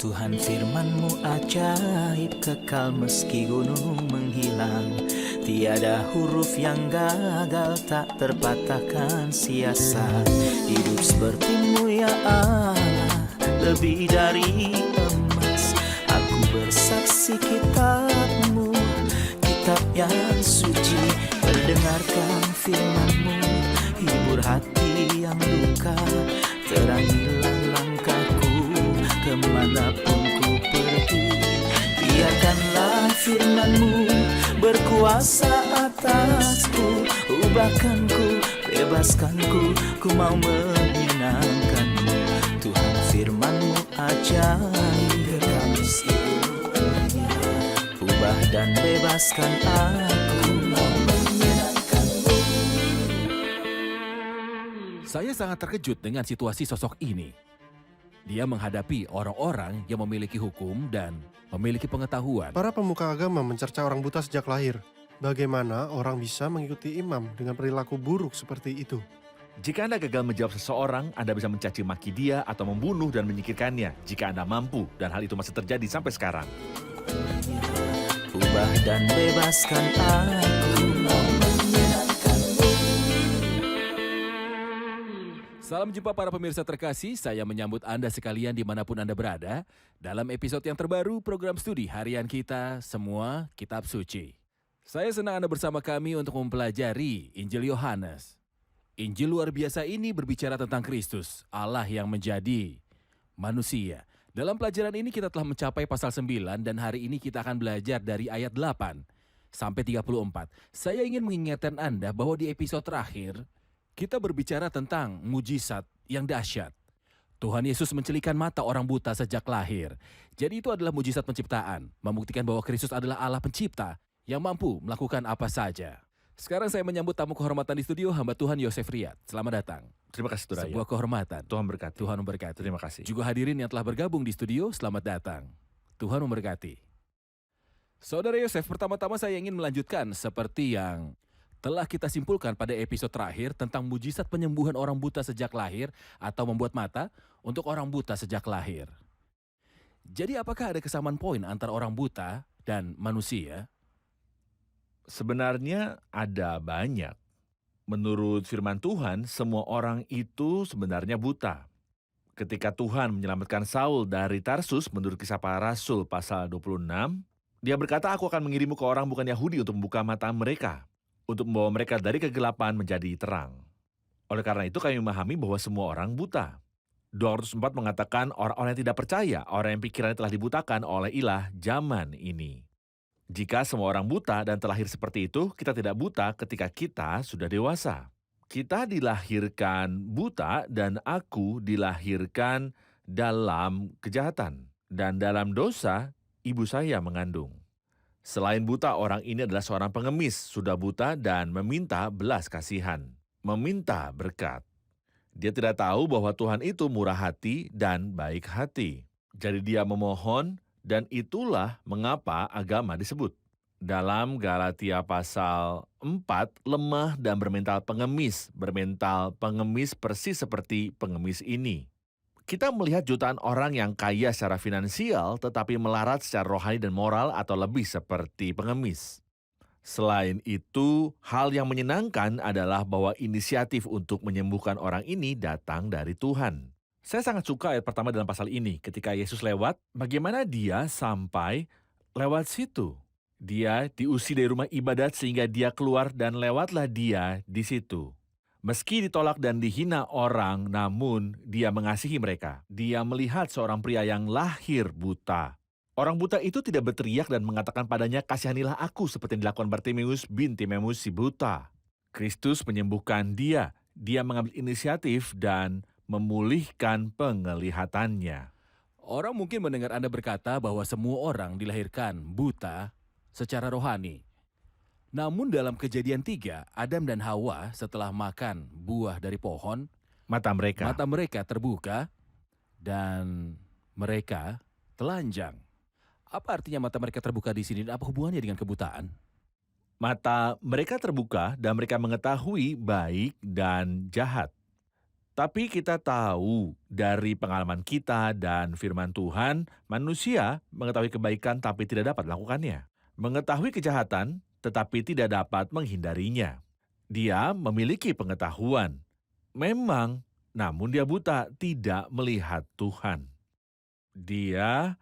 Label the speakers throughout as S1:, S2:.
S1: Tuhan firman-Mu ajaib, kekal meski gunung menghilang. Tiada huruf yang gagal, tak terpatahkan siasat. Hidup seperti-Mu ya Allah, lebih dari emas. Aku bersaksi kitab-Mu, kitab yang suci. Mendengarkan firman-Mu, hibur hati yang luka. Terangilah langkahku kemanapun ku pergi. Biarkanlah firman-Mu berkuasa atasku. Ubahkanku, bebaskanku, ku mau menyenangkan-Mu. Tuhan firman-Mu ajaib, kekal meski gunung. Ubah dan bebaskan aku, mau menyenangkan-Mu.
S2: Saya sangat terkejut dengan situasi sosok ini. Dia menghadapi orang-orang yang memiliki hukum dan memiliki pengetahuan.
S3: Para pemuka agama mencerca orang buta sejak lahir. Bagaimana orang bisa mengikuti imam dengan perilaku buruk seperti itu?
S4: Jika Anda gagal menjawab seseorang, Anda bisa mencaci maki dia atau membunuh dan menyingkirkannya jika Anda mampu, dan hal itu masih terjadi sampai sekarang.
S1: Ubah dan bebaskan aku, mau menyenangkan-Mu.
S2: Salam jumpa para pemirsa terkasih, saya menyambut Anda sekalian dimanapun Anda berada dalam episode yang terbaru program studi harian kita, Semua Kitab Suci. Saya senang Anda bersama kami untuk mempelajari Injil Yohanes. Injil luar biasa ini berbicara tentang Kristus, Allah yang menjadi manusia. Dalam pelajaran ini kita telah mencapai pasal 9 dan hari ini kita akan belajar dari ayat 8 sampai 34. Saya ingin mengingatkan Anda bahwa di episode terakhir, kita berbicara tentang mujizat yang dahsyat. Tuhan Yesus mencelikan mata orang buta sejak lahir. Jadi itu adalah mujizat penciptaan, membuktikan bahwa Kristus adalah Allah pencipta yang mampu melakukan apa saja. Sekarang saya menyambut tamu kehormatan di studio, hamba Tuhan Yosef Riyad. Selamat datang.
S4: Terima kasih, Saudara.
S2: Sebuah kehormatan.
S4: Tuhan berkati.
S2: Tuhan memberkati.
S4: Terima kasih.
S2: Juga hadirin yang telah bergabung di studio, selamat datang. Tuhan memberkati. Saudara Yosef, pertama-tama saya ingin melanjutkan seperti yang telah kita simpulkan pada episode terakhir tentang mujizat penyembuhan orang buta sejak lahir atau membuat mata untuk orang buta sejak lahir. Jadi apakah ada kesamaan poin antara orang buta dan manusia?
S4: Sebenarnya ada banyak. Menurut firman Tuhan, semua orang itu sebenarnya buta. Ketika Tuhan menyelamatkan Saul dari Tarsus menurut Kisah Para Rasul pasal 26, dia berkata, "Aku akan mengirimu ke orang bukan Yahudi untuk membuka mata mereka, untuk membawa mereka dari kegelapan menjadi terang." Oleh karena itu kami memahami bahwa semua orang buta. 204 mengatakan orang-orang yang tidak percaya, orang yang pikirannya telah dibutakan oleh ilah zaman ini. Jika semua orang buta dan terlahir seperti itu, kita tidak buta ketika kita sudah dewasa. Kita dilahirkan buta dan aku dilahirkan dalam kejahatan. Dan dalam dosa, ibu saya mengandung. Selain buta, orang ini adalah seorang pengemis, sudah buta dan meminta belas kasihan, meminta berkat. Dia tidak tahu bahwa Tuhan itu murah hati dan baik hati. Jadi dia memohon, dan itulah mengapa agama disebut. Dalam Galatia pasal 4, lemah dan bermental pengemis persis seperti pengemis ini. Kita melihat jutaan orang yang kaya secara finansial tetapi melarat secara rohani dan moral atau lebih seperti pengemis. Selain itu, hal yang menyenangkan adalah bahwa inisiatif untuk menyembuhkan orang ini datang dari Tuhan. Saya sangat suka ayat pertama dalam pasal ini. Ketika Yesus lewat, bagaimana dia sampai lewat situ? Dia diusir dari rumah ibadat sehingga dia keluar dan lewatlah dia di situ. Meski ditolak dan dihina orang, namun dia mengasihi mereka. Dia melihat seorang pria yang lahir buta. Orang buta itu tidak berteriak dan mengatakan padanya, "Kasihanilah aku," seperti yang dilakukan Bartimeus bin Timeus si buta. Kristus menyembuhkan dia. Dia mengambil inisiatif dan memulihkan penglihatannya.
S2: Orang mungkin mendengar Anda berkata bahwa semua orang dilahirkan buta secara rohani. Namun dalam Kejadian 3, Adam dan Hawa setelah makan buah dari pohon,
S4: Mata mereka
S2: terbuka dan mereka telanjang. Apa artinya mata mereka terbuka di sini dan apa hubungannya dengan kebutaan?
S4: Mata mereka terbuka dan mereka mengetahui baik dan jahat. Tapi kita tahu dari pengalaman kita dan firman Tuhan, manusia mengetahui kebaikan tapi tidak dapat melakukannya. Mengetahui kejahatan tetapi tidak dapat menghindarinya. Dia memiliki pengetahuan. Memang, namun dia buta, tidak melihat Tuhan. Dia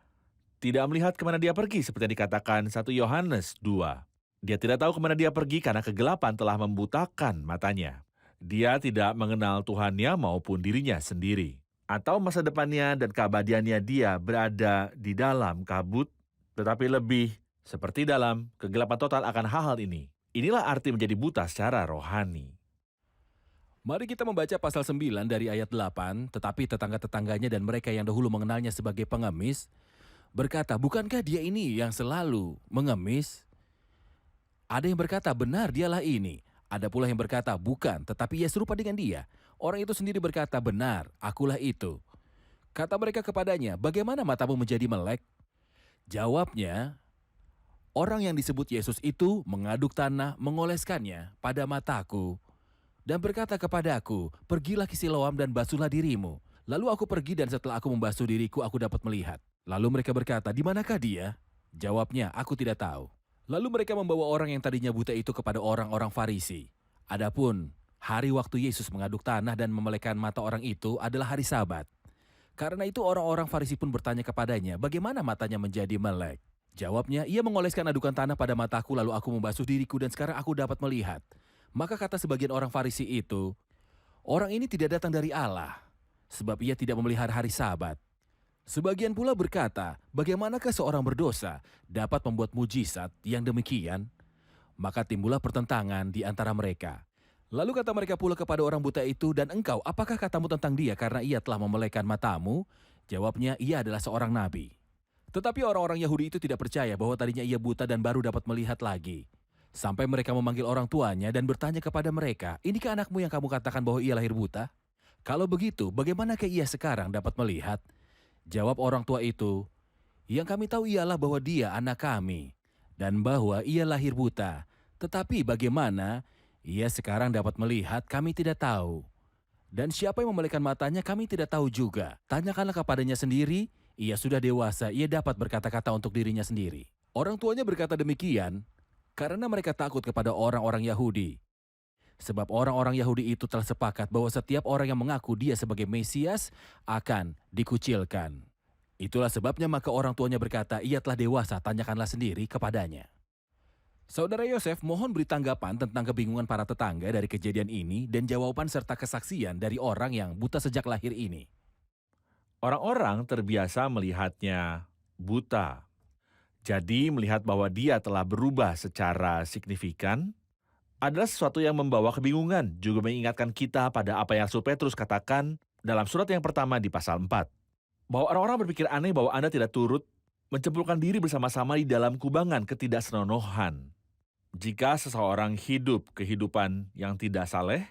S4: tidak melihat kemana dia pergi, seperti yang dikatakan 1 Yohanes 2. Dia tidak tahu kemana dia pergi karena kegelapan telah membutakan matanya. Dia tidak mengenal Tuhannya maupun dirinya sendiri. Atau masa depannya dan keabadiannya dia berada di dalam kabut, tetapi lebih seperti dalam kegelapan total akan hal-hal ini. Inilah arti menjadi buta secara rohani.
S2: Mari kita membaca pasal 9 dari ayat 8, tetapi tetangga-tetangganya dan mereka yang dahulu mengenalnya sebagai pengemis, berkata, bukankah dia ini yang selalu mengemis? Ada yang berkata, benar dialah ini. Ada pula yang berkata, bukan, tetapi ia serupa dengan dia. Orang itu sendiri berkata, benar, akulah itu. Kata mereka kepadanya, bagaimana matamu menjadi melek? Jawabnya, orang yang disebut Yesus itu mengaduk tanah, mengoleskannya pada mataku, dan berkata kepadaku, pergilah ke Siloam dan basuhlah dirimu. Lalu aku pergi dan setelah aku membasuh diriku, aku dapat melihat. Lalu mereka berkata, di manakah dia? Jawabnya, aku tidak tahu. Lalu mereka membawa orang yang tadinya buta itu kepada orang-orang Farisi. Adapun hari waktu Yesus mengaduk tanah dan memelekkan mata orang itu adalah hari Sabat. Karena itu orang-orang Farisi pun bertanya kepadanya, bagaimana matanya menjadi melek? Jawabnya, ia mengoleskan adukan tanah pada mataku lalu aku membasuh diriku dan sekarang aku dapat melihat. Maka kata sebagian orang Farisi itu, orang ini tidak datang dari Allah, sebab ia tidak memelihara hari Sabat. Sebagian pula berkata, bagaimanakah seorang berdosa dapat membuat mujizat yang demikian? Maka timbullah pertentangan di antara mereka. Lalu kata mereka pula kepada orang buta itu, dan engkau, apakah katamu tentang dia karena ia telah memelekkan matamu? Jawabnya, ia adalah seorang nabi. Tetapi orang-orang Yahudi itu tidak percaya bahwa tadinya ia buta dan baru dapat melihat lagi. Sampai mereka memanggil orang tuanya dan bertanya kepada mereka, inikah anakmu yang kamu katakan bahwa ia lahir buta? Kalau begitu, bagaimanakah ia sekarang dapat melihat? Jawab orang tua itu, yang kami tahu ialah bahwa dia anak kami, dan bahwa ia lahir buta. Tetapi bagaimana ia sekarang dapat melihat, kami tidak tahu. Dan siapa yang memelekkan matanya, kami tidak tahu juga. Tanyakanlah kepadanya sendiri, ia sudah dewasa, ia dapat berkata-kata untuk dirinya sendiri. Orang tuanya berkata demikian, karena mereka takut kepada orang-orang Yahudi. Sebab orang-orang Yahudi itu telah sepakat bahwa setiap orang yang mengaku dia sebagai Mesias akan dikucilkan. Itulah sebabnya maka orang tuanya berkata, ia telah dewasa, tanyakanlah sendiri kepadanya. Saudara Yosef, mohon beri tanggapan tentang kebingungan para tetangga dari kejadian ini dan jawaban serta kesaksian dari orang yang buta sejak lahir ini.
S4: Orang-orang terbiasa melihatnya buta. Jadi melihat bahwa dia telah berubah secara signifikan adalah sesuatu yang membawa kebingungan, juga mengingatkan kita pada apa yang Rasul Petrus katakan dalam surat yang pertama di pasal 4. Bahwa orang-orang berpikir aneh bahwa Anda tidak turut mencemplungkan diri bersama-sama di dalam kubangan ketidaksenonohan. Jika seseorang hidup kehidupan yang tidak saleh,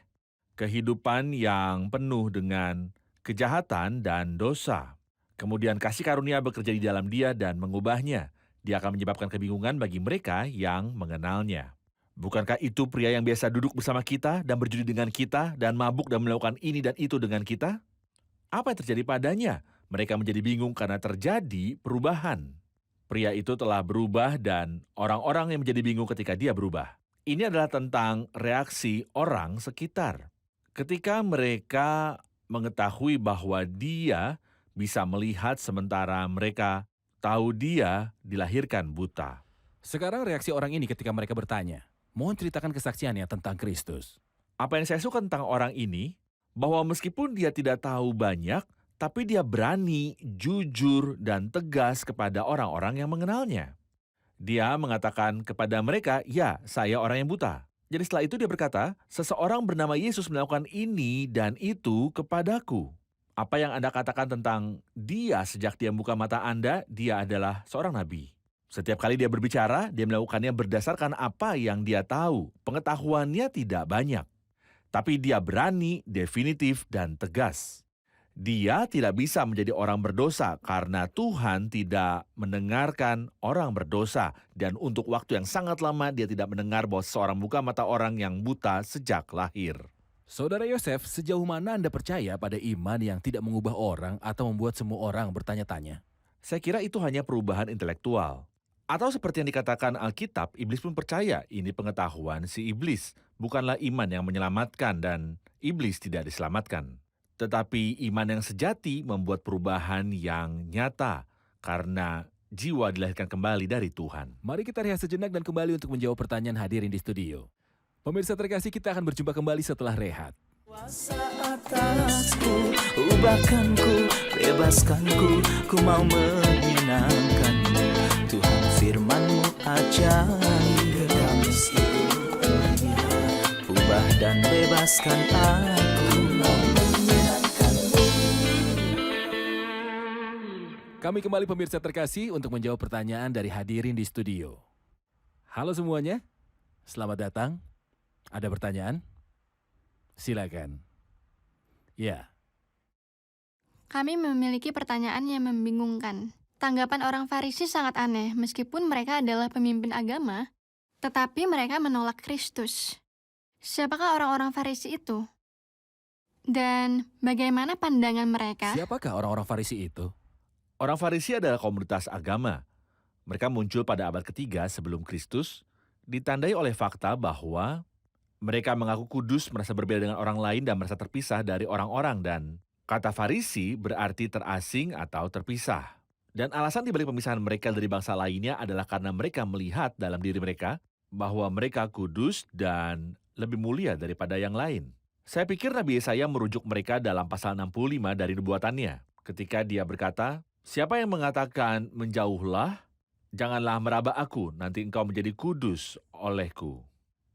S4: kehidupan yang penuh dengan kejahatan dan dosa, kemudian kasih karunia bekerja di dalam dia dan mengubahnya, dia akan menyebabkan kebingungan bagi mereka yang mengenalnya. Bukankah itu pria yang biasa duduk bersama kita dan berjudi dengan kita dan mabuk dan melakukan ini dan itu dengan kita? Apa yang terjadi padanya? Mereka menjadi bingung karena terjadi perubahan. Pria itu telah berubah dan orang-orang yang menjadi bingung ketika dia berubah. Ini adalah tentang reaksi orang sekitar. Ketika mereka mengetahui bahwa dia bisa melihat sementara mereka tahu dia dilahirkan buta.
S2: Sekarang reaksi orang ini ketika mereka bertanya, mohon ceritakan kesaksiannya tentang Kristus.
S4: Apa yang saya suka tentang orang ini, bahwa meskipun dia tidak tahu banyak, tapi dia berani, jujur, dan tegas kepada orang-orang yang mengenalnya. Dia mengatakan kepada mereka, ya, saya orang yang buta. Jadi setelah itu dia berkata, seseorang bernama Yesus melakukan ini dan itu kepadaku. Apa yang Anda katakan tentang dia sejak dia buka mata Anda, dia adalah seorang nabi. Setiap kali dia berbicara, dia melakukannya berdasarkan apa yang dia tahu. Pengetahuannya tidak banyak. Tapi dia berani, definitif, dan tegas. Dia tidak bisa menjadi orang berdosa karena Tuhan tidak mendengarkan orang berdosa. Dan untuk waktu yang sangat lama dia tidak mendengar bahwa seorang buka mata orang yang buta sejak lahir.
S2: Saudara Yosef, sejauh mana Anda percaya pada iman yang tidak mengubah orang atau membuat semua orang bertanya-tanya?
S4: Saya kira itu hanya perubahan intelektual. Atau seperti yang dikatakan Alkitab, iblis pun percaya ini pengetahuan si iblis, bukanlah iman yang menyelamatkan dan iblis tidak diselamatkan. Tetapi iman yang sejati membuat perubahan yang nyata karena jiwa dilahirkan kembali dari Tuhan.
S2: Mari kita rehat sejenak dan kembali untuk menjawab pertanyaan hadirin di studio. Pemirsa terkasih, kita akan berjumpa kembali setelah rehat.
S1: Kuasa atasku, ubahkanku, bebaskanku, ku mau menyenangkanmu. Tuhan firman-Mu ajaib, kekal meskipun hilang. Ubah dan bebaskan aku, mau menyenangkanmu.
S2: Kami kembali pemirsa terkasih untuk menjawab pertanyaan dari hadirin di studio. Halo semuanya, selamat datang. Ada pertanyaan? Silakan. Ya,
S5: Kami memiliki pertanyaan yang membingungkan. Tanggapan orang Farisi sangat aneh, meskipun mereka adalah pemimpin agama, tetapi mereka menolak Kristus. Siapakah orang-orang Farisi itu? Dan bagaimana pandangan mereka?
S2: siapakah orang-orang Farisi itu?
S4: Orang Farisi adalah komunitas agama. Mereka muncul pada abad ketiga sebelum Kristus, ditandai oleh fakta bahwa mereka mengaku kudus, merasa berbeda dengan orang lain, dan merasa terpisah dari orang-orang. Dan kata Farisi berarti terasing atau terpisah. Dan alasan dibalik pemisahan mereka dari bangsa lainnya adalah karena mereka melihat dalam diri mereka bahwa mereka kudus dan lebih mulia daripada yang lain. Saya pikir Nabi Yesaya merujuk mereka dalam pasal 65 dari nubuatannya. Ketika dia berkata, "Siapa yang mengatakan menjauhlah, janganlah meraba aku, nanti engkau menjadi kudus olehku."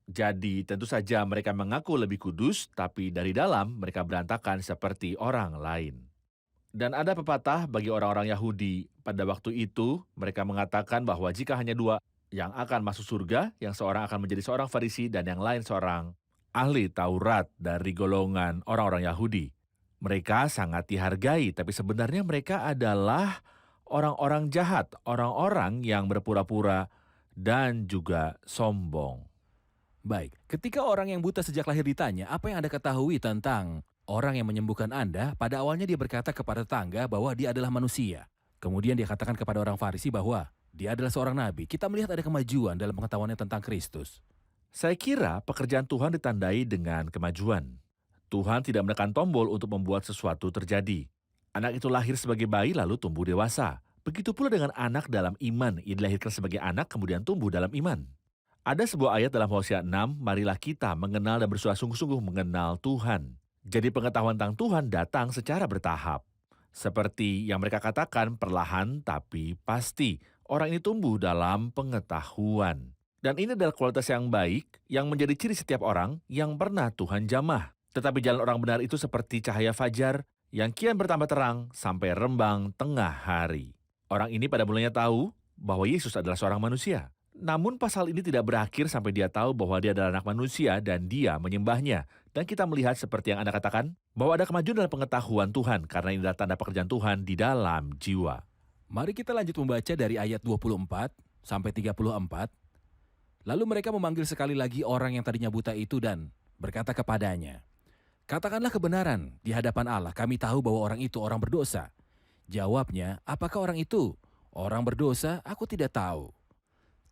S4: Jadi tentu saja mereka mengaku lebih kudus, tapi dari dalam mereka berantakan seperti orang lain. Dan ada pepatah bagi orang-orang Yahudi pada waktu itu, mereka mengatakan bahwa jika hanya dua yang akan masuk surga, yang seorang akan menjadi seorang Farisi dan yang lain seorang ahli Taurat dari golongan orang-orang Yahudi. Mereka sangat dihargai, tapi sebenarnya mereka adalah orang-orang jahat, orang-orang yang berpura-pura dan juga sombong.
S2: Baik, ketika orang yang buta sejak lahir ditanya, apa yang Anda ketahui tentang orang yang menyembuhkan Anda? Pada awalnya dia berkata kepada tetangga bahwa dia adalah manusia. Kemudian dia katakan kepada orang Farisi bahwa dia adalah seorang nabi. Kita melihat ada kemajuan dalam pengetahuannya tentang Kristus.
S4: Saya kira pekerjaan Tuhan ditandai dengan kemajuan. Tuhan tidak menekan tombol untuk membuat sesuatu terjadi. Anak itu lahir sebagai bayi lalu tumbuh dewasa. Begitu pula dengan anak dalam iman. Ia dilahirkan sebagai anak kemudian tumbuh dalam iman. Ada sebuah ayat dalam Hosea 6, marilah kita mengenal dan bersungguh-sungguh mengenal Tuhan. Jadi pengetahuan tentang Tuhan datang secara bertahap. Seperti yang mereka katakan, perlahan tapi pasti. Orang ini tumbuh dalam pengetahuan. Dan ini adalah kualitas yang baik yang menjadi ciri setiap orang yang pernah Tuhan jamah. Tetapi jalan orang benar itu seperti cahaya fajar yang kian bertambah terang sampai rembang tengah hari. Orang ini pada mulanya tahu bahwa Yesus adalah seorang manusia. Namun pasal ini tidak berakhir sampai dia tahu bahwa dia adalah anak manusia dan dia menyembahnya. Dan kita melihat seperti yang Anda katakan, bahwa ada kemajuan dalam pengetahuan Tuhan karena ini adalah tanda pekerjaan Tuhan di dalam jiwa.
S2: Mari kita lanjut membaca dari ayat 24 sampai 34. Lalu mereka memanggil sekali lagi orang yang tadinya buta itu dan berkata kepadanya, katakanlah kebenaran di hadapan Allah, kami tahu bahwa orang itu orang berdosa. Jawabnya, apakah orang itu orang berdosa? Aku tidak tahu.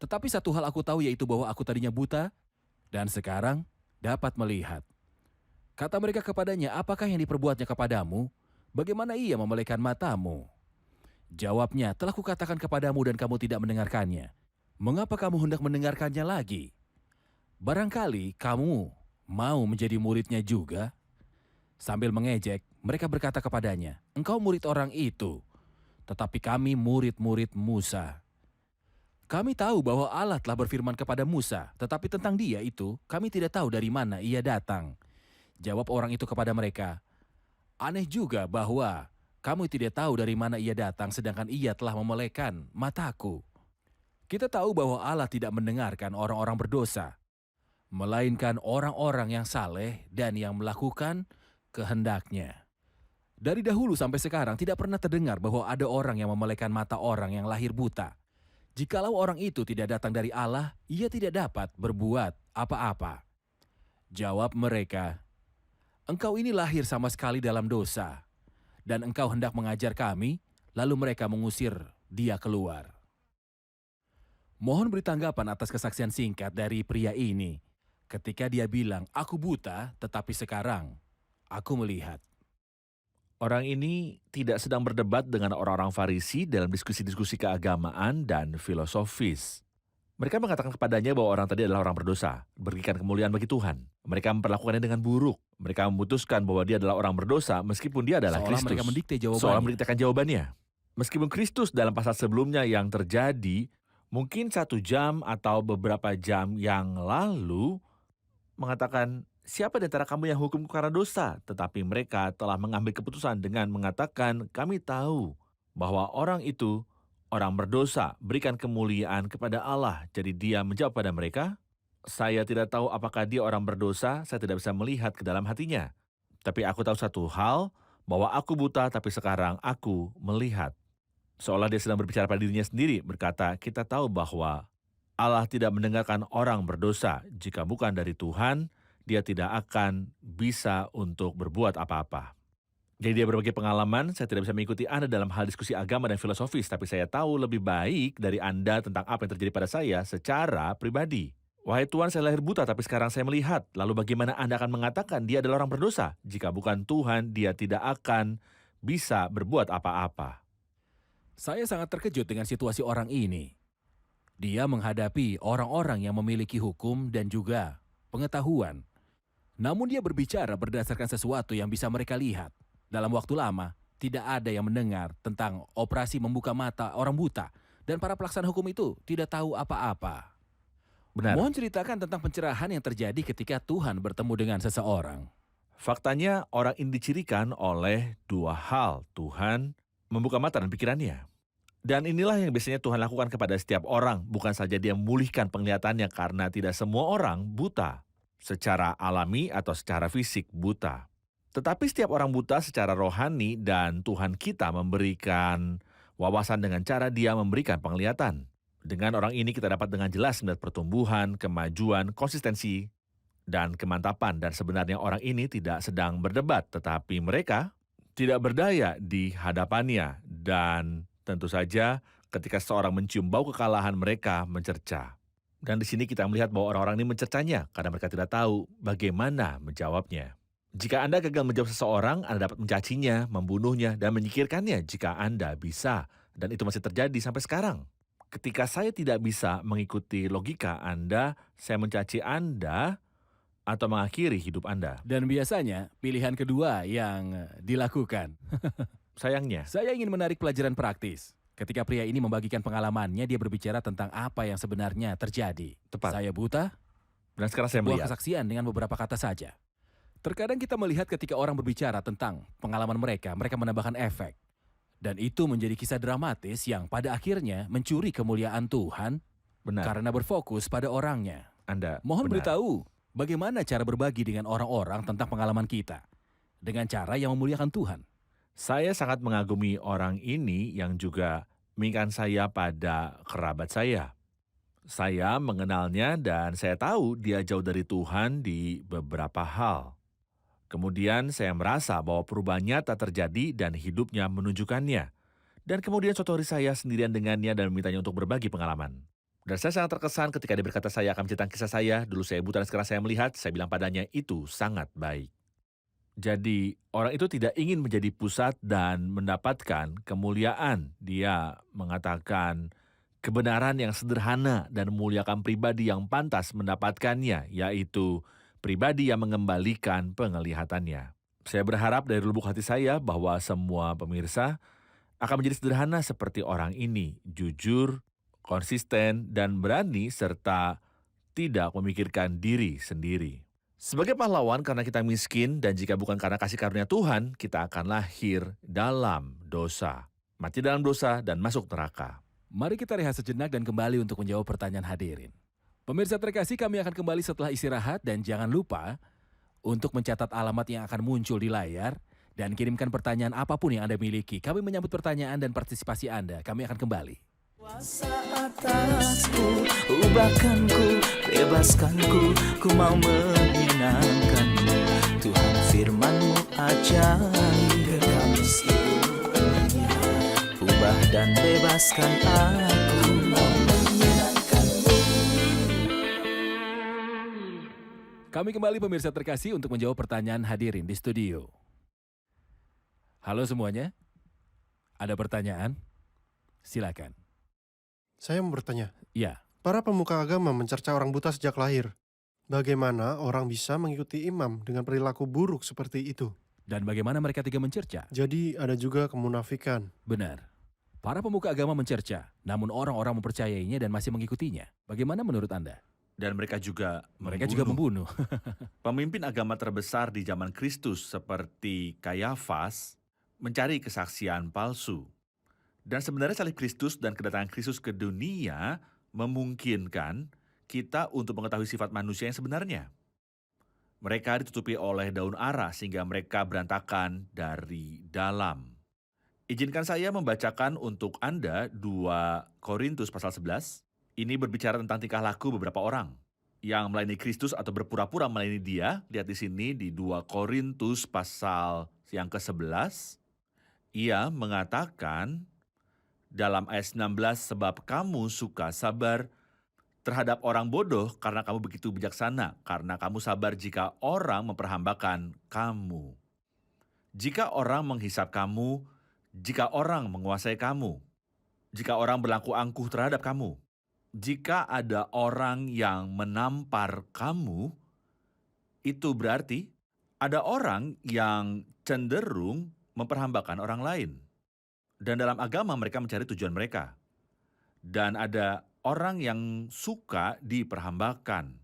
S2: Tetapi satu hal aku tahu, yaitu bahwa aku tadinya buta dan sekarang dapat melihat. Kata mereka kepadanya, apakah yang diperbuatnya kepadamu? Bagaimana ia memelihkan matamu? Jawabnya, telah kukatakan kepadamu dan kamu tidak mendengarkannya. Mengapa kamu hendak mendengarkannya lagi? Barangkali kamu mau menjadi muridnya juga? Sambil mengejek, mereka berkata kepadanya, engkau murid orang itu, tetapi kami murid-murid Musa. Kami tahu bahwa Allah telah berfirman kepada Musa, tetapi tentang dia itu kami tidak tahu dari mana ia datang. Jawab orang itu kepada mereka, aneh juga bahwa kamu tidak tahu dari mana ia datang sedangkan ia telah memelihkan mataku. Kita tahu bahwa Allah tidak mendengarkan orang-orang berdosa, melainkan orang-orang yang saleh dan yang melakukan kehendaknya. Dari dahulu sampai sekarang tidak pernah terdengar bahwa ada orang yang memelihkan mata orang yang lahir buta. Jikalau orang itu tidak datang dari Allah, ia tidak dapat berbuat apa-apa. Jawab mereka, engkau ini lahir sama sekali dalam dosa, dan engkau hendak mengajar kami, lalu mereka mengusir dia keluar. Mohon beri tanggapan atas kesaksian singkat dari pria ini, ketika dia bilang, aku buta, tetapi sekarang aku melihat.
S4: Orang ini tidak sedang berdebat dengan orang-orang Farisi dalam diskusi-diskusi keagamaan dan filosofis. Mereka mengatakan kepadanya bahwa orang tadi adalah orang berdosa, berikan kemuliaan bagi Tuhan. Mereka memperlakukannya dengan buruk. Mereka memutuskan bahwa dia adalah orang berdosa meskipun dia adalah
S2: Seolah
S4: Kristus.
S2: mereka mendikte jawabannya.
S4: Seolah mendiktekan jawabannya. Meskipun Kristus dalam pasal sebelumnya yang terjadi, mungkin 1 jam atau beberapa jam yang lalu, mengatakan, siapa di antara kamu yang hukumku karena dosa? Tetapi mereka telah mengambil keputusan dengan mengatakan, kami tahu bahwa orang itu orang berdosa, berikan kemuliaan kepada Allah. Jadi dia menjawab pada mereka, saya tidak tahu apakah dia orang berdosa, saya tidak bisa melihat ke dalam hatinya. Tapi aku tahu satu hal, bahwa aku buta tapi sekarang aku melihat. Seolah dia sedang berbicara pada dirinya sendiri, berkata, kita tahu bahwa Allah tidak mendengarkan orang berdosa. Jika bukan dari Tuhan, dia tidak akan bisa untuk berbuat apa-apa. Jadi dia berbagi pengalaman, saya tidak bisa mengikuti Anda dalam hal diskusi agama dan filosofis, tapi saya tahu lebih baik dari Anda tentang apa yang terjadi pada saya secara pribadi. Wahai Tuhan, saya lahir buta, tapi sekarang saya melihat. Lalu bagaimana Anda akan mengatakan dia adalah orang berdosa? Jika bukan Tuhan, dia tidak akan bisa berbuat apa-apa.
S2: Saya sangat terkejut dengan situasi orang ini. Dia menghadapi orang-orang yang memiliki hukum dan juga pengetahuan. Namun dia berbicara berdasarkan sesuatu yang bisa mereka lihat. Dalam waktu lama, tidak ada yang mendengar tentang operasi membuka mata orang buta. Dan para pelaksana hukum itu tidak tahu apa-apa.
S4: Benar.
S2: Mohon ceritakan tentang pencerahan yang terjadi ketika Tuhan bertemu dengan seseorang.
S4: Faktanya, orang ini dicirikan oleh 2 hal. Tuhan membuka mata dan pikirannya. Dan inilah yang biasanya Tuhan lakukan kepada setiap orang. Bukan saja dia memulihkan penglihatannya karena tidak semua orang buta. Secara alami atau secara fisik buta. Tetapi setiap orang buta secara rohani dan Tuhan kita memberikan wawasan dengan cara dia memberikan penglihatan. Dengan orang ini kita dapat dengan jelas melihat pertumbuhan, kemajuan, konsistensi, dan kemantapan. Dan sebenarnya orang ini tidak sedang berdebat, tetapi mereka tidak berdaya di hadapannya. Dan tentu saja ketika seorang mencium bau kekalahan mereka mencerca. Dan di sini kita melihat bahwa orang-orang ini mencercanya karena mereka tidak tahu bagaimana menjawabnya. Jika Anda gagal menjawab seseorang, Anda dapat mencacinya, membunuhnya, dan menyingkirkannya jika Anda bisa. Dan itu masih terjadi sampai sekarang. Ketika saya tidak bisa mengikuti logika Anda, saya mencaci Anda atau mengakhiri hidup Anda.
S2: Dan biasanya pilihan kedua yang dilakukan.
S4: Sayangnya,
S2: Saya ingin menarik pelajaran praktis. Ketika pria ini membagikan pengalamannya, dia berbicara tentang apa yang sebenarnya terjadi.
S4: tepat.
S2: Saya buta,
S4: Dan sekarang saya
S2: sebuah
S4: melihat.
S2: kesaksian dengan beberapa kata saja. Terkadang kita melihat ketika orang berbicara tentang pengalaman mereka menambahkan efek. Dan itu menjadi kisah dramatis yang pada akhirnya mencuri kemuliaan Tuhan
S4: Benar,
S2: karena berfokus pada orangnya.
S4: Anda
S2: Mohon
S4: benar.
S2: beritahu, bagaimana cara berbagi dengan orang-orang tentang pengalaman kita? Dengan cara yang memuliakan Tuhan.
S4: Saya sangat mengagumi orang ini yang juga mengingatkan saya pada kerabat saya. Saya mengenalnya dan saya tahu dia jauh dari Tuhan di beberapa hal. Kemudian saya merasa bahwa perubahan nyata terjadi dan hidupnya menunjukkannya. Dan kemudian suatu hari saya sendirian dengannya dan memintanya untuk berbagi pengalaman. Dan saya sangat terkesan ketika dia berkata saya akan menceritakan kisah saya. Dulu saya buta dan sekarang saya melihat, saya bilang padanya itu sangat baik. Jadi orang itu tidak ingin menjadi pusat dan mendapatkan kemuliaan. Dia mengatakan kebenaran yang sederhana dan memuliakan pribadi yang pantas mendapatkannya, yaitu pribadi yang mengembalikan penglihatannya. Saya berharap dari lubuk hati saya bahwa semua pemirsa akan menjadi sederhana seperti orang ini, jujur, konsisten, dan berani serta tidak memikirkan diri sendiri. Sebagai pahlawan karena kita miskin dan jika bukan karena kasih karunia Tuhan, kita akan lahir dalam dosa, mati dalam dosa dan masuk neraka.
S2: Mari kita rehat sejenak dan kembali untuk menjawab pertanyaan hadirin. Pemirsa terkasih, kami akan kembali setelah istirahat dan jangan lupa untuk mencatat alamat yang akan muncul di layar dan kirimkan pertanyaan apapun yang Anda miliki. Kami menyambut pertanyaan dan partisipasi Anda. Kami akan kembali.
S1: Kuasa atasku, ubahkanku, bebaskanku, ku mau menyenangkanmu, Tuhan Firman-Mu ajaib, kedamai seluruh dunia. Ubah dan bebaskan aku, mau menyenangkan-Mu.
S2: Kami kembali pemirsa terkasih untuk menjawab pertanyaan hadirin di studio. Halo semuanya, ada pertanyaan? Silakan.
S3: Saya mau bertanya,
S2: Ya,
S3: para pemuka agama mencerca orang buta sejak lahir. Bagaimana orang bisa mengikuti imam dengan perilaku buruk seperti itu?
S2: dan bagaimana mereka tiga mencerca?
S3: Jadi ada juga kemunafikan.
S2: Benar. Para pemuka agama mencerca, namun orang-orang mempercayainya dan masih mengikutinya. Bagaimana menurut Anda?
S4: Dan mereka juga
S2: Membunuh.
S4: Pemimpin agama terbesar di zaman Kristus seperti Kayafas mencari kesaksian palsu. Dan sebenarnya salib Kristus dan kedatangan Kristus ke dunia memungkinkan kita untuk mengetahui sifat manusia yang sebenarnya. Mereka ditutupi oleh daun ara sehingga mereka berantakan dari dalam. Izinkan saya membacakan untuk Anda 2 Korintus pasal 11. Ini berbicara tentang tingkah laku beberapa orang yang melayani Kristus atau berpura-pura melayani Dia. Lihat di sini di 2 Korintus pasal yang ke-11. Ia mengatakan dalam ayat 19, sebab kamu suka sabar terhadap orang bodoh karena kamu begitu bijaksana, karena kamu sabar jika orang memperhambakan kamu. Jika orang menghisap kamu, jika orang menguasai kamu, jika orang berlaku angkuh terhadap kamu, jika ada orang yang menampar kamu, itu berarti ada orang yang cenderung memperhambakan orang lain. Dan dalam agama mereka mencari tujuan mereka. Dan ada orang yang suka diperhambakan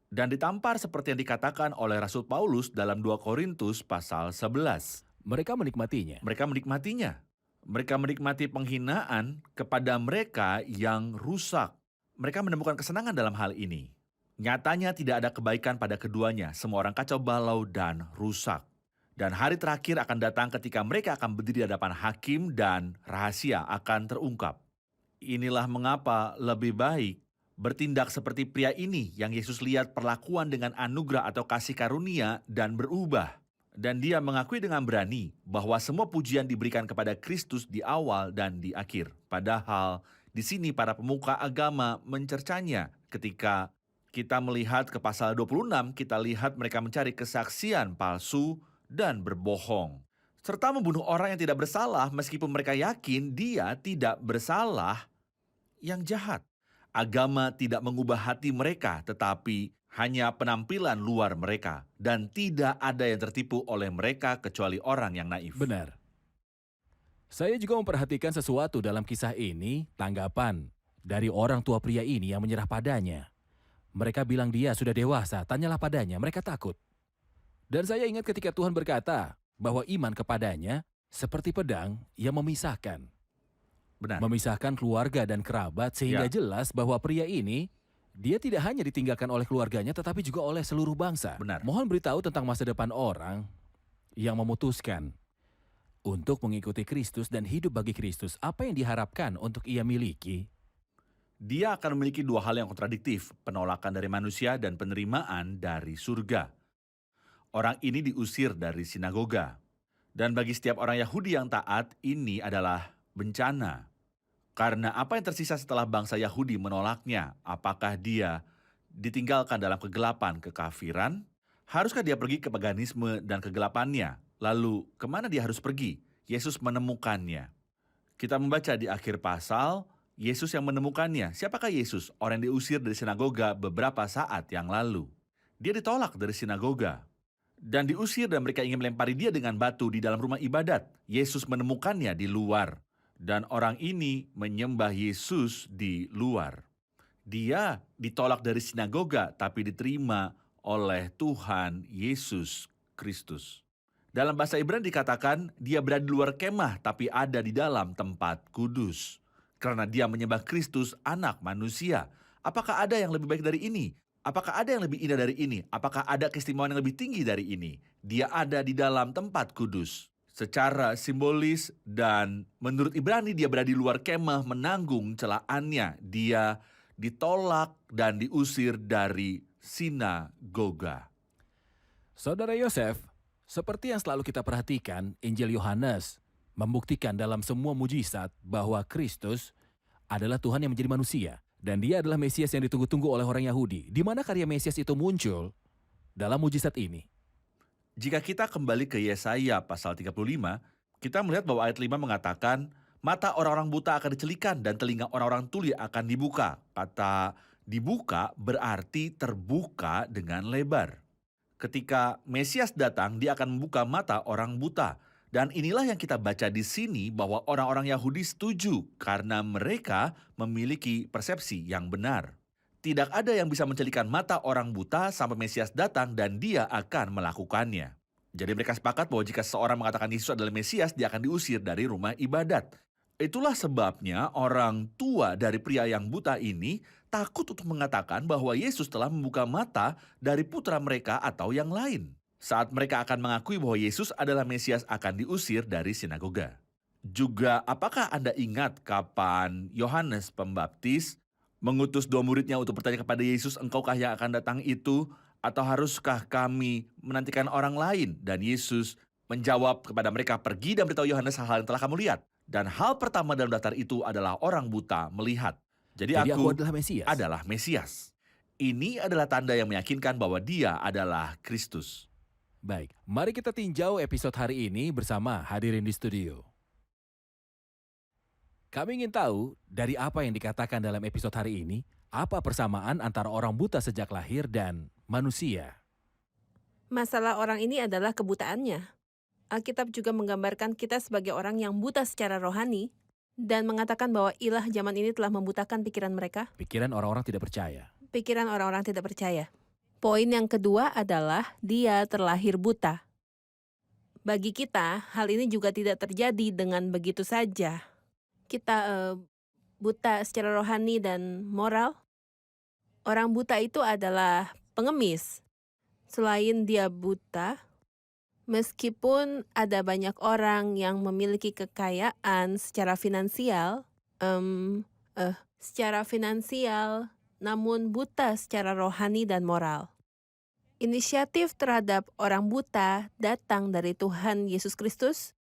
S4: dan ditampar seperti yang dikatakan oleh Rasul Paulus dalam 2 Korintus pasal 11.
S2: Mereka menikmatinya.
S4: Mereka menikmatinya. Mereka menikmati penghinaan kepada mereka yang rusak. Mereka menemukan kesenangan dalam hal ini. Nyatanya tidak ada kebaikan pada keduanya. Semua orang kacau balau dan rusak. Dan hari terakhir akan datang ketika mereka akan berdiri di hadapan hakim dan rahasia akan terungkap. Inilah mengapa lebih baik bertindak seperti pria ini yang Yesus lihat perlakuan dengan anugerah atau kasih karunia dan berubah. Dan dia mengakui dengan berani bahwa semua pujian diberikan kepada Kristus di awal dan di akhir. Padahal di sini para pemuka agama mencercanya. Ketika kita melihat ke pasal 26, kita lihat mereka mencari kesaksian palsu dan berbohong. Serta membunuh orang yang tidak bersalah meskipun mereka yakin dia tidak bersalah. Yang jahat. Agama tidak mengubah hati mereka, tetapi hanya penampilan luar mereka. Dan tidak ada yang tertipu oleh mereka kecuali orang yang naif.
S2: Benar. Saya juga memperhatikan sesuatu dalam kisah ini, tanggapan dari orang tua pria ini yang menyerah padanya. Mereka bilang dia sudah dewasa, tanyalah padanya, mereka takut. Dan saya ingat ketika Tuhan berkata bahwa iman kepadanya seperti pedang yang memisahkan.
S4: Benar.
S2: Memisahkan keluarga dan kerabat sehingga jelas bahwa pria ini, dia tidak hanya ditinggalkan oleh keluarganya tetapi juga oleh seluruh bangsa.
S4: Benar.
S2: Mohon beritahu tentang masa depan orang yang memutuskan untuk mengikuti Kristus dan hidup bagi Kristus. Apa yang diharapkan untuk ia miliki?
S4: Dia akan memiliki 2 hal yang kontradiktif, penolakan dari manusia dan penerimaan dari surga. Orang ini diusir dari sinagoga. Dan bagi setiap orang Yahudi yang taat, ini adalah bencana. Karena apa yang tersisa setelah bangsa Yahudi menolaknya? Apakah dia ditinggalkan dalam kegelapan kekafiran? Haruskah dia pergi ke paganisme dan kegelapannya? Lalu, kemana dia harus pergi? Yesus menemukannya. Kita membaca di akhir pasal, Yesus yang menemukannya. Siapakah Yesus? Orang yang diusir dari sinagoga beberapa saat yang lalu. Dia ditolak dari sinagoga dan diusir dan mereka ingin melempari dia dengan batu di dalam rumah ibadat. Yesus menemukannya di luar. Dan orang ini menyembah Yesus di luar. Dia ditolak dari sinagoga tapi diterima oleh Tuhan Yesus Kristus. Dalam bahasa Ibrani dikatakan dia berada di luar kemah tapi ada di dalam tempat kudus. Karena dia menyembah Kristus anak manusia. Apakah ada yang lebih baik dari ini? Apakah ada yang lebih indah dari ini? Apakah ada keistimewaan yang lebih tinggi dari ini? Dia ada di dalam tempat kudus. Secara simbolis dan menurut Ibrani dia berada di luar kemah menanggung celaannya. Dia ditolak dan diusir dari sinagoga.
S2: Saudara Yosef, Seperti yang selalu kita perhatikan, Injil Yohanes membuktikan dalam semua mujizat bahwa Kristus adalah Tuhan yang menjadi manusia. Dan dia adalah Mesias yang ditunggu-tunggu oleh orang Yahudi. Di mana karya Mesias itu muncul dalam mujizat ini?
S4: Jika kita kembali ke Yesaya pasal 35, kita melihat bahwa ayat 5 mengatakan, mata orang-orang buta akan dicelikan dan telinga orang-orang tuli akan dibuka. Kata dibuka berarti terbuka dengan lebar. Ketika Mesias datang, dia akan membuka mata orang buta. Dan inilah yang kita baca di sini bahwa orang-orang Yahudi setuju karena mereka memiliki persepsi yang benar. Tidak ada yang bisa mencelikan mata orang buta sampai Mesias datang dan dia akan melakukannya. Jadi mereka sepakat bahwa jika seorang mengatakan Yesus adalah Mesias, dia akan diusir dari rumah ibadat. Itulah sebabnya orang tua dari pria yang buta ini takut untuk mengatakan bahwa Yesus telah membuka mata dari putra mereka atau yang lain. Saat mereka akan mengakui bahwa Yesus adalah Mesias akan diusir dari sinagoga. Juga apakah Anda ingat kapan Yohanes Pembaptis mengutus 2 muridnya untuk bertanya kepada Yesus, engkaukah yang akan datang itu? Atau haruskah kami menantikan orang lain? Dan Yesus menjawab kepada mereka, pergi dan beritahu Yohanes hal-hal yang telah kamu lihat. Dan hal pertama dalam daftar itu adalah orang buta melihat. Jadi aku adalah Mesias. Ini adalah tanda yang meyakinkan bahwa dia adalah Kristus.
S2: Baik, mari kita tinjau episode hari ini bersama hadirin di studio. Kami ingin tahu dari apa yang dikatakan dalam episode hari ini, apa persamaan antara orang buta sejak lahir dan manusia.
S6: Masalah orang ini adalah kebutaannya. Alkitab juga menggambarkan kita sebagai orang yang buta secara rohani dan mengatakan bahwa ilah zaman ini telah membutakan pikiran mereka.
S2: Pikiran orang-orang tidak percaya.
S6: Pikiran orang-orang tidak percaya. Poin yang kedua adalah dia terlahir buta. Bagi kita, hal ini juga tidak terjadi dengan begitu saja. Kita buta secara rohani dan moral. Orang buta itu adalah pengemis. Selain dia buta, meskipun ada banyak orang yang memiliki kekayaan secara finansial, namun buta secara rohani dan moral. Inisiatif terhadap orang buta datang dari Tuhan Yesus Kristus.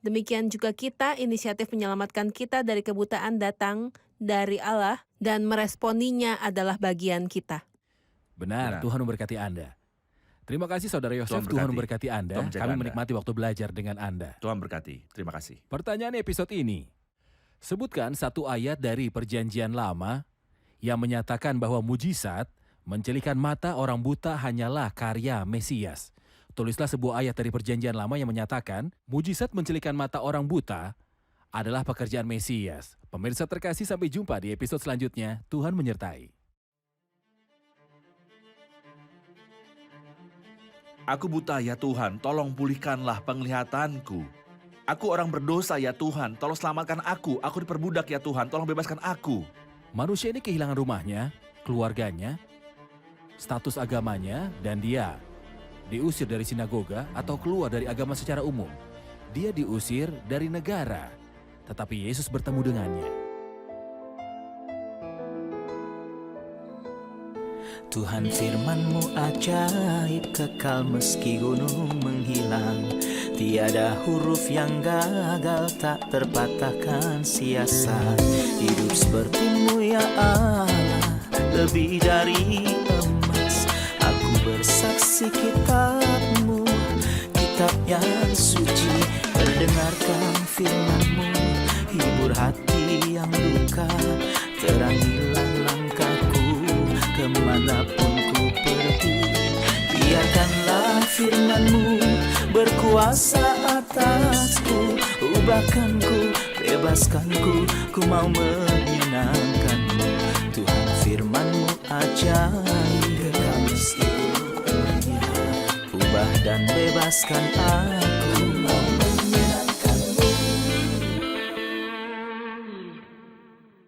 S6: Demikian juga kita, inisiatif menyelamatkan kita dari kebutaan datang dari Allah dan meresponinya adalah bagian kita.
S2: Benar. Tuhan memberkati Anda. Terima kasih Saudara Yosef, Tuhan memberkati Anda. Kami menikmati waktu belajar dengan Anda.
S4: Tuhan berkati, terima kasih.
S2: Pertanyaan episode ini, sebutkan satu ayat dari Perjanjian Lama yang menyatakan bahwa mujizat mencelikan mata orang buta hanyalah karya Mesias. Tulislah sebuah ayat dari Perjanjian Lama yang menyatakan mujizat mencelikan mata orang buta adalah pekerjaan Mesias. Pemirsa terkasih, sampai jumpa di episode selanjutnya. Tuhan menyertai.
S4: Aku buta ya Tuhan, tolong pulihkanlah penglihatanku. Aku orang berdosa ya Tuhan, tolong selamatkan aku. Aku diperbudak ya Tuhan, tolong bebaskan aku.
S2: Manusia ini kehilangan rumahnya, keluarganya, status agamanya, dan dia diusir dari sinagoga atau keluar dari agama secara umum. Dia diusir dari negara, tetapi Yesus bertemu dengannya.
S1: Tuhan firman-Mu ajaib, kekal meski gunung menghilang. Tiada huruf yang gagal, tak terpatahkan siasat. Hidup seperti-Mu ya Allah, lebih dari emas. Aku bersaksi kitab-Mu, kitab yang suci. Terdengarkan firman-Mu, hibur hati yang duka. Terangilah langkahku, kemanapun ku pergi. Biarkanlah firman-Mu berkuasa atasku. Ubahkanku, bebaskanku, ku mau menyenangkan-Mu. Tuhan firman-Mu ajaib, kekal meski ubah dan bebaskan aku.